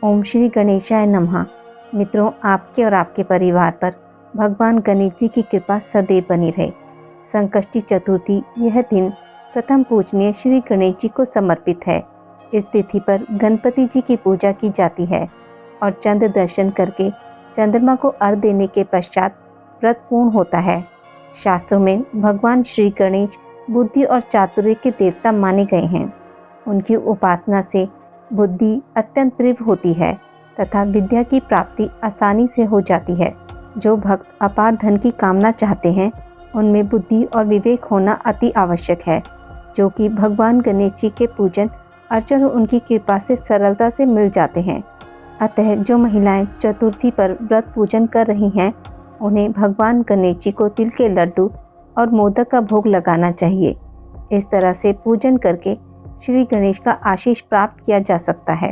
ओम श्री गणेशाय नमः। मित्रों, आपके और आपके परिवार पर भगवान गणेश जी की कृपा सदैव बनी रहे। संकष्टी चतुर्थी यह दिन प्रथम पूजनीय श्री गणेश जी को समर्पित है। इस तिथि पर गणपति जी की पूजा की जाती है और चंद्र दर्शन करके चंद्रमा को अर्घ्य देने के पश्चात व्रत पूर्ण होता है। शास्त्रों में भगवान श्री गणेश बुद्धि और चातुर्य के देवता माने गए हैं। उनकी उपासना से बुद्धि अत्यंत तीव्र होती है तथा विद्या की प्राप्ति आसानी से हो जाती है। जो भक्त अपार धन की कामना चाहते हैं उनमें बुद्धि और विवेक होना अति आवश्यक है, जो कि भगवान गणेश जी के पूजन अर्चन और उनकी कृपा से सरलता से मिल जाते हैं। अतः जो महिलाएं चतुर्थी पर व्रत पूजन कर रही हैं उन्हें भगवान गणेश जी को तिल के लड्डू और मोदक का भोग लगाना चाहिए। इस तरह से पूजन करके श्री गणेश का आशीष प्राप्त किया जा सकता है।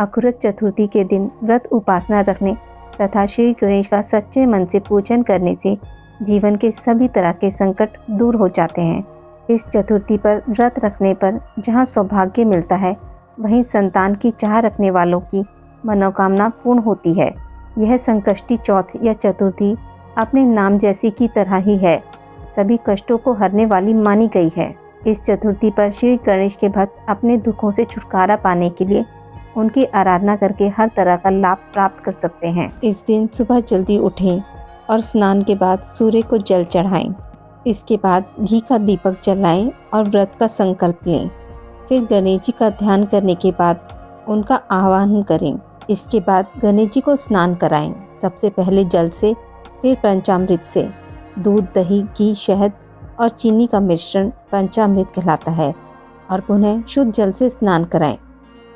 अखुरत चतुर्थी के दिन व्रत उपासना रखने तथा श्री गणेश का सच्चे मन से पूजन करने से जीवन के सभी तरह के संकट दूर हो जाते हैं। इस चतुर्थी पर व्रत रखने पर जहां सौभाग्य मिलता है, वहीं संतान की चाह रखने वालों की मनोकामना पूर्ण होती है। यह संकष्टी चौथ या चतुर्थी अपने नाम जैसी की तरह ही है, सभी कष्टों को हरने वाली मानी गई है। इस चतुर्थी पर श्री गणेश के भक्त अपने दुखों से छुटकारा पाने के लिए उनकी आराधना करके हर तरह का लाभ प्राप्त कर सकते हैं। इस दिन सुबह जल्दी उठें और स्नान के बाद सूर्य को जल चढ़ाएं। इसके बाद घी का दीपक जलाएं और व्रत का संकल्प लें। फिर गणेश जी का ध्यान करने के बाद उनका आह्वान करें। इसके बाद गणेश जी को स्नान कराएं। सबसे पहले जल से, फिर पंचामृत से। दूध, दही, घी, शहद और चीनी का मिश्रण पंचामृत कहलाता है और पुनः शुद्ध जल से स्नान कराएं।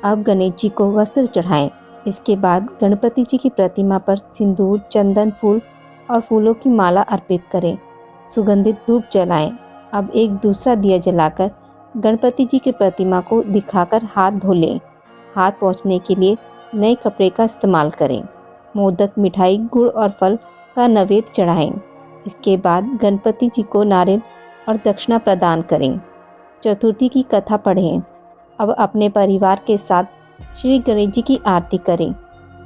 अब गणेश जी को वस्त्र चढ़ाएं। इसके बाद गणपति जी की प्रतिमा पर सिंदूर, चंदन, फूल और फूलों की माला अर्पित करें। सुगंधित धूप जलाएं। अब एक दूसरा दिया जलाकर गणपति जी की प्रतिमा को दिखाकर हाथ धो लें। हाथ पोंछने के लिए नए कपड़े का इस्तेमाल करें। मोदक, मिठाई, गुड़ और फल का नैवेद्य चढ़ाएं। इसके बाद गणपति जी को नारियल और दक्षिणा प्रदान करें। चतुर्थी की कथा पढ़ें। अब अपने परिवार के साथ श्री गणेश जी की आरती करें।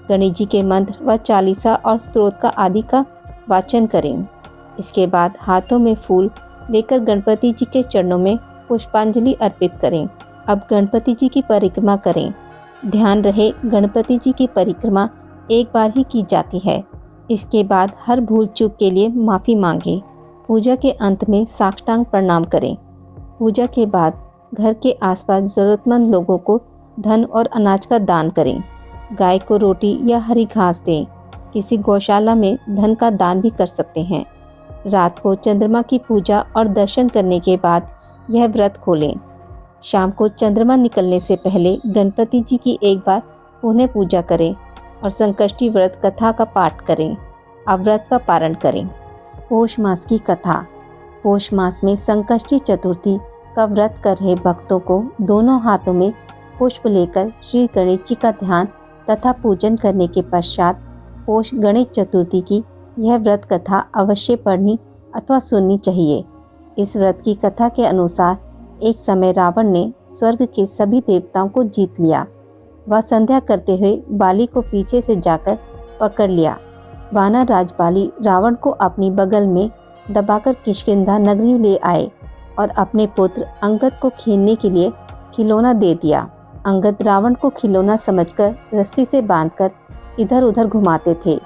गणेश जी के मंत्र व चालीसा और स्तोत्र का आदि का वाचन करें। इसके बाद हाथों में फूल लेकर गणपति जी के चरणों में पुष्पांजलि अर्पित करें। अब गणपति जी की परिक्रमा करें। ध्यान रहे, गणपति जी की परिक्रमा एक बार ही की जाती है। इसके बाद हर भूल चूक के लिए माफ़ी मांगें। पूजा के अंत में साष्टांग प्रणाम करें। पूजा के बाद घर के आसपास ज़रूरतमंद लोगों को धन और अनाज का दान करें। गाय को रोटी या हरी घास दें। किसी गौशाला में धन का दान भी कर सकते हैं। रात को चंद्रमा की पूजा और दर्शन करने के बाद यह व्रत खोलें। शाम को चंद्रमा निकलने से पहले गणपति जी की एक बार पुनः पूजा करें और संकष्टी व्रत कथा का पाठ करें। अब व्रत का पारण करें। पौष मास की कथा। पौष मास में संकष्टी चतुर्थी का व्रत कर रहे भक्तों को दोनों हाथों में पुष्प लेकर श्री गणेश जी का ध्यान तथा पूजन करने के पश्चात पौष गणेश चतुर्थी की यह व्रत कथा अवश्य पढ़नी अथवा सुननी चाहिए। इस व्रत की कथा के अनुसार एक समय रावण ने स्वर्ग के सभी देवताओं को जीत लिया। वह संध्या करते हुए बाली को पीछे से जाकर पकड़ लिया। वानर राज बाली रावण को अपनी बगल में दबाकर किष्किंधा नगरी ले आए और अपने पुत्र अंगद को खेलने के लिए खिलौना दे दिया। अंगद रावण को खिलौना समझकर रस्सी से बांधकर इधर उधर घुमाते थे।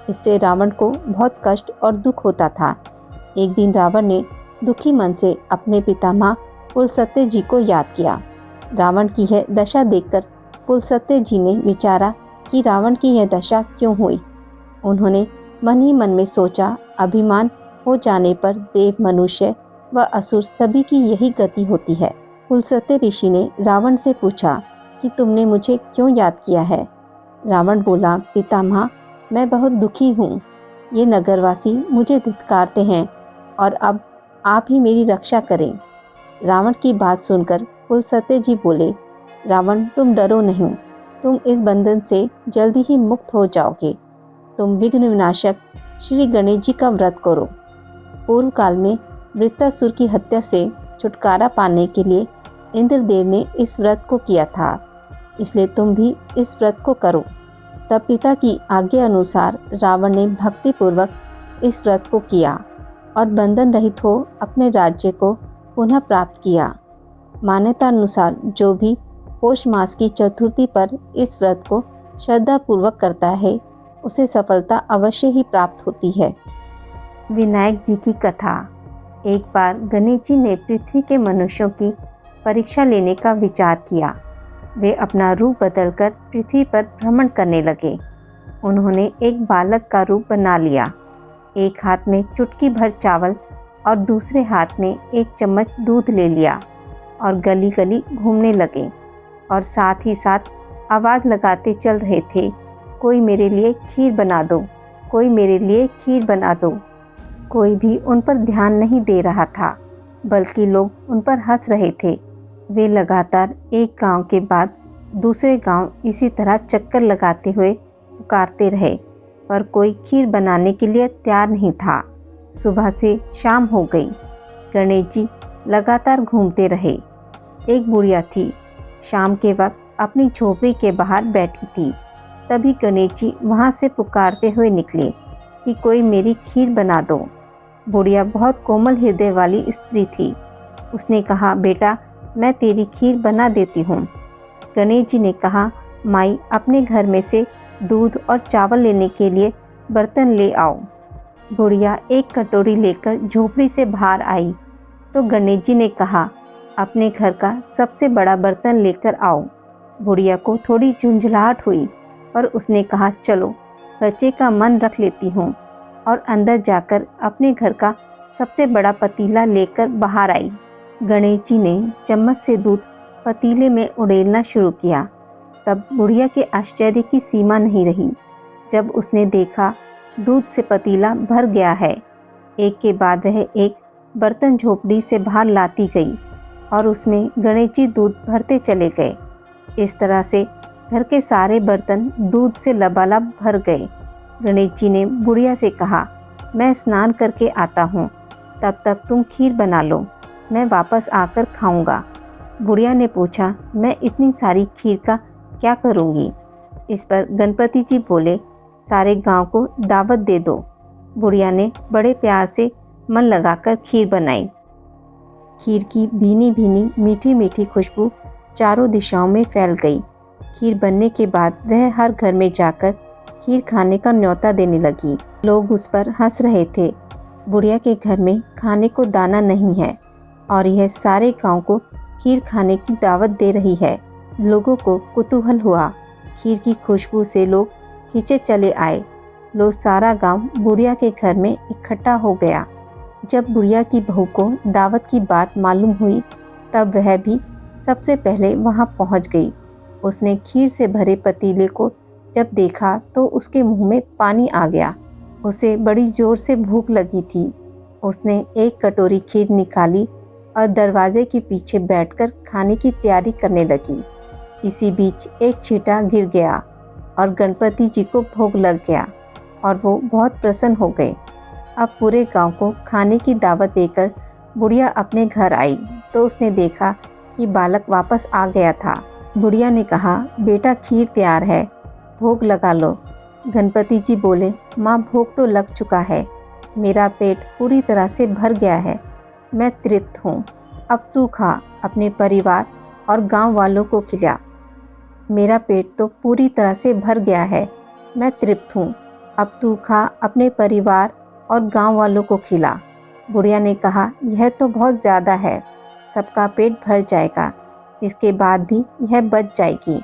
इससे रावण को बहुत कष्ट और दुख होता था। एक दिन रावण ने दुखी मन से अपने पितामह पुलस्त्य जी को याद किया। रावण की यह दशा देखकर पुलस्त्य जी ने विचारा कि रावण की यह दशा क्यों हुई। उन्होंने मन ही मन में सोचा, अभिमान हो जाने पर देव, मनुष्य व असुर सभी की यही गति होती है। पुलस्त्य ऋषि ने रावण से पूछा कि तुमने मुझे क्यों याद किया है। रावण बोला, पितामह, मैं बहुत दुखी हूँ। ये नगरवासी मुझे धिक्कारते हैं और अब आप ही मेरी रक्षा करें। रावण की बात सुनकर पुलस्त्य जी बोले, रावण, तुम डरो नहीं, तुम इस बंधन से जल्दी ही मुक्त हो जाओगे। तुम विघ्न विनाशक श्री गणेश जी का व्रत करो। पूर्व काल में वृत्तासुर की हत्या से छुटकारा पाने के लिए इंद्रदेव ने इस व्रत को किया था। इसलिए तुम भी इस व्रत को करो। तब पिता की आज्ञा अनुसार रावण ने भक्तिपूर्वक इस व्रत को किया और बंधन रहित हो अपने राज्य को पुनः प्राप्त किया। मान्यता अनुसार जो भी पौष मास की चतुर्थी पर इस व्रत को श्रद्धापूर्वक करता है उसे सफलता अवश्य ही प्राप्त होती है। विनायक जी की कथा। एक बार गणेश जी ने पृथ्वी के मनुष्यों की परीक्षा लेने का विचार किया। वे अपना रूप बदलकर पृथ्वी पर भ्रमण करने लगे। उन्होंने एक बालक का रूप बना लिया। एक हाथ में चुटकी भर चावल और दूसरे हाथ में एक चम्मच दूध ले लिया और गली गली घूमने लगे और साथ ही साथ आवाज़ लगाते चल रहे थे, कोई मेरे लिए खीर बना दो, कोई मेरे लिए खीर बना दो। कोई भी उन पर ध्यान नहीं दे रहा था, बल्कि लोग उन पर हंस रहे थे। वे लगातार एक गांव के बाद दूसरे गांव इसी तरह चक्कर लगाते हुए पुकारते रहे, पर कोई खीर बनाने के लिए तैयार नहीं था। सुबह से शाम हो गई। गणेश जी लगातार घूमते रहे। एक बुढ़िया थी, शाम के वक्त अपनी झोपड़ी के बाहर बैठी थी। तभी गणेश जी वहाँ से पुकारते हुए निकले कि कोई मेरी खीर बना दो। बुढ़िया बहुत कोमल हृदय वाली स्त्री थी। उसने कहा, बेटा मैं तेरी खीर बना देती हूँ। गणेश जी ने कहा, माई अपने घर में से दूध और चावल लेने के लिए बर्तन ले आओ। बुढ़िया एक कटोरी लेकर झोपड़ी से बाहर आई तो गणेश जी ने कहा, अपने घर का सबसे बड़ा बर्तन लेकर आओ। बुढ़िया को थोड़ी झुंझलाहट हुई, पर उसने कहा, चलो बच्चे का मन रख लेती हूँ, और अंदर जाकर अपने घर का सबसे बड़ा पतीला लेकर बाहर आई। गणेश जी ने चम्मच से दूध पतीले में उड़ेलना शुरू किया। तब बुढ़िया के आश्चर्य की सीमा नहीं रही जब उसने देखा दूध से पतीला भर गया है। एक के बाद वह एक बर्तन झोपड़ी से बाहर लाती गई और उसमें गणेश जी दूध भरते चले गए। इस तरह से घर के सारे बर्तन दूध से लबालब भर गए। गणेश जी ने बुढ़िया से कहा, मैं स्नान करके आता हूँ, तब तक तुम खीर बना लो, मैं वापस आकर खाऊंगा। बुढ़िया ने पूछा, मैं इतनी सारी खीर का क्या करूँगी? इस पर गणपति जी बोले, सारे गांव को दावत दे दो। बुढ़िया ने बड़े प्यार से मन लगाकर खीर बनाई। खीर की भीनी भीनी मीठी मीठी खुशबू चारों दिशाओं में फैल गई। खीर बनने के बाद वह हर घर में जाकर खीर खाने का न्योता देने लगी। लोग उस पर हंस रहे थे। बुढ़िया के घर में खाने को दाना नहीं है और यह सारे गांव को खीर खाने की दावत दे रही है। लोगों को कुतूहल हुआ। खीर की खुशबू से लोग खींचे चले आए। लोग सारा गांव बुढ़िया के घर में इकट्ठा हो गया। जब बुढ़िया की बहू को दावत की बात मालूम हुई तब वह भी सबसे पहले वहां पहुंच गई। उसने खीर से भरे पतीले को जब देखा तो उसके मुंह में पानी आ गया। उसे बड़ी जोर से भूख लगी थी। उसने एक कटोरी खीर निकाली और दरवाजे के पीछे बैठकर खाने की तैयारी करने लगी। इसी बीच एक छींटा गिर गया और गणपति जी को भोग लग गया और वो बहुत प्रसन्न हो गए। अब पूरे गांव को खाने की दावत देकर बुढ़िया अपने घर आई तो उसने देखा कि बालक वापस आ गया था। बुढ़िया ने कहा, बेटा खीर तैयार है, भोग लगा लो। गणपति जी बोले, माँ भोग तो लग चुका है, मेरा पेट पूरी तरह से भर गया है, मैं तृप्त हूँ। अब तू खा, अपने परिवार और गांव वालों को खिला। मेरा पेट तो पूरी तरह से भर गया है, मैं तृप्त हूँ। अब तू खा, अपने परिवार और गांव वालों को खिला। बुढ़िया ने कहा, यह तो बहुत ज़्यादा है, सबका पेट भर जाएगा, इसके बाद भी यह बच जाएगी।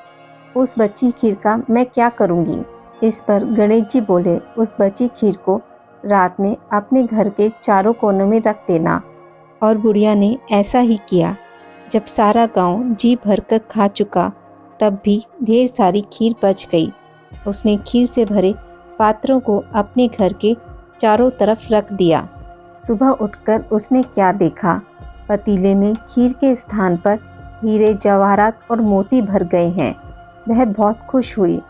उस बची खीर का मैं क्या करूँगी? इस पर गणेश जी बोले, उस बची खीर को रात में अपने घर के चारों कोनों में रख देना। और बुढ़िया ने ऐसा ही किया। जब सारा गांव जी भरकर खा चुका तब भी ढेर सारी खीर बच गई। उसने खीर से भरे पात्रों को अपने घर के चारों तरफ रख दिया। सुबह उठकर उसने क्या देखा? पतीले में खीर के स्थान पर हीरे जवाहरात और मोती भर गए हैं। वह बहुत खुश हुई।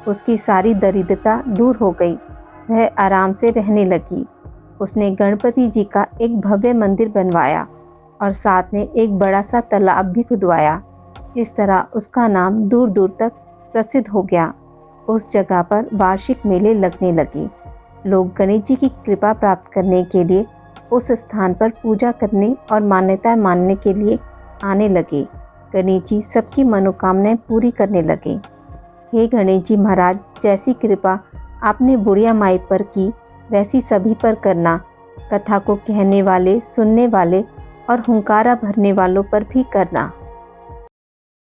उसकी सारी दरिद्रता दूर हो गई। वह आराम से रहने लगी। उसने गणपति जी का एक भव्य मंदिर बनवाया और साथ में एक बड़ा सा तालाब भी खुदवाया। इस तरह उसका नाम दूर दूर तक प्रसिद्ध हो गया। उस जगह पर वार्षिक मेले लगने लगे। लोग गणेश जी की कृपा प्राप्त करने के लिए उस स्थान पर पूजा करने और मान्यता मानने के लिए आने लगे। गणेश जी सबकी मनोकामनाएं पूरी करने लगे। हे गणेश जी महाराज, जैसी कृपा आपने बुढ़िया माई पर की वैसी सभी पर करना। कथा को कहने वाले, सुनने वाले और हुंकारा भरने वालों पर भी करना।